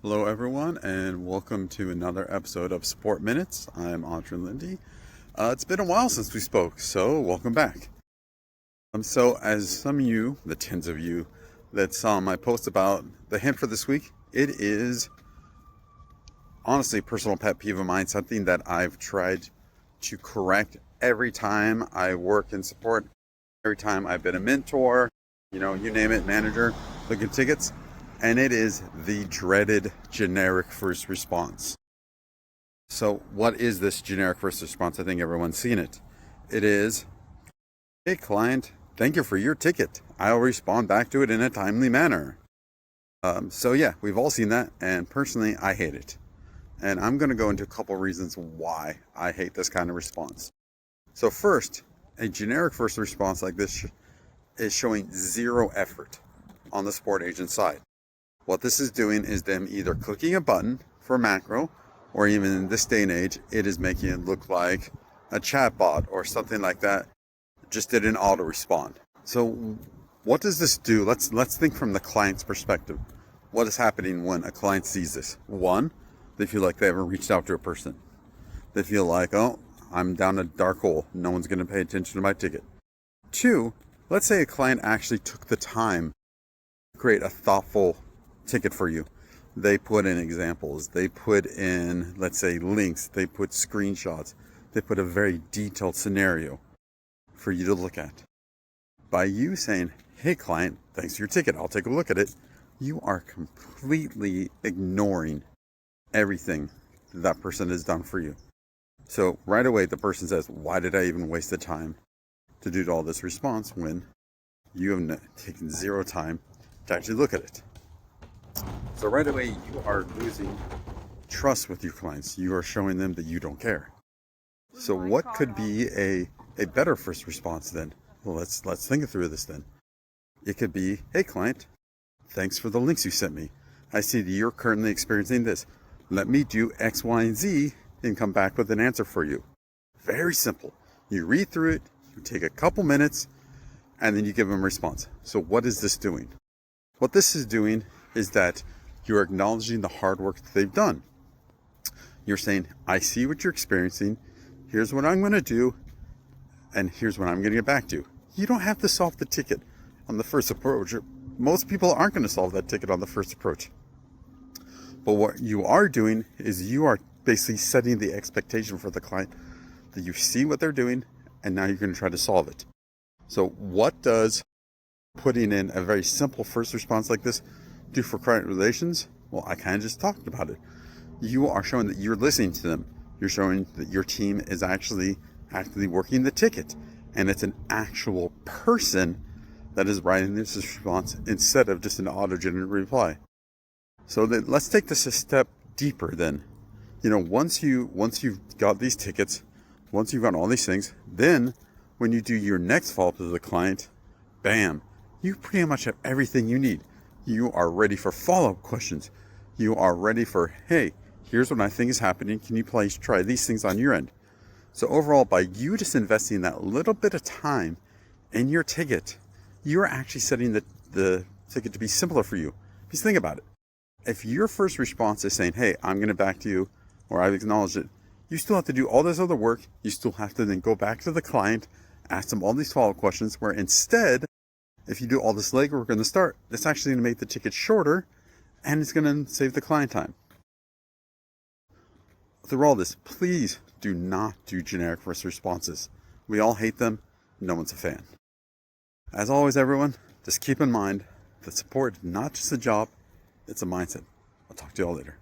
Hello, everyone, and welcome to another episode of Support Minutes. I'm Andre Lindy. It's been a while since we spoke, so welcome back. So, as some of you, the tens of you that saw my post about the hint for this week, it is honestly a personal pet peeve of mine, something that I've tried to correct every time I work in support, every time I've been a mentor, you name it, manager, looking tickets. And it is the dreaded generic first response. So what is this generic first response? I think everyone's seen it. It is, "Hey client, thank you for your ticket. I'll respond back to it in a timely manner." So yeah, we've all seen that, and personally, I hate it. And I'm going to go into a couple reasons why I hate this kind of response. So first, a generic first response like this is showing zero effort on the support agent side. What this is doing is them either clicking a button for macro, or even in this day and age, it is making it look like a chatbot or something like that. Just did an auto respond. So what does this do? Let's think from the client's perspective. What is happening when a client sees this? One, they feel like they haven't reached out to a person. They feel like, oh, I'm down a dark hole. No one's going to pay attention to my ticket. Two, let's say a client actually took the time to create a thoughtful ticket for you. They put in examples, they put in, let's say, links, they put screenshots, they put a very detailed scenario for you to look at. By you saying, "Hey client, thanks for your ticket, I'll take a look at it," you are completely ignoring everything that person has done for you. So right away the person says, "Why did I even waste the time to do all this response when you have taken zero time to actually look at it?" So right away, you are losing trust with your clients. You are showing them that you don't care. So what could be a better first response then? Well, let's think through this then. It could be, "Hey client, thanks for the links you sent me. I see that you're currently experiencing this. Let me do X, Y, and Z and come back with an answer for you." Very simple. You read through it, you take a couple minutes, and then you give them a response. So what is this doing? What this is doing is that you're acknowledging the hard work that they've done. You're saying, "I see what you're experiencing. Here's what I'm going to do. And here's what I'm going to get back to." You don't have to solve the ticket on the first approach. Most people aren't going to solve that ticket on the first approach. But what you are doing is you are basically setting the expectation for the client that you see what they're doing, and now you're going to try to solve it. So what does putting in a very simple first response like this do for client relations? Well, I kind of just talked about it. You are showing that you're listening to them. You're showing that your team is actually actively working the ticket, and it's an actual person that is writing this response instead of just an auto-generated reply. So then let's take this a step deeper then. Once you've got these tickets, once you've got all these things, then when you do your next follow-up to the client, bam, you pretty much have everything you need. You are ready for follow-up questions. You are ready for, "Hey, here's what I think is happening. Can you please try these things on your end?" So overall, by you just investing that little bit of time in your ticket, you're actually setting the ticket to be simpler for you. Just think about it. If your first response is saying, "Hey, I'm going to back to you," or "I've acknowledged it," you still have to do all this other work. You still have to then go back to the client, ask them all these follow-up questions, where instead, if you do all this legwork in the start, it's actually going to make the ticket shorter, and it's going to save the client time. Through all this, please do not do generic first responses. We all hate them. No one's a fan. As always, everyone, just keep in mind that support is not just a job, it's a mindset. I'll talk to you all later.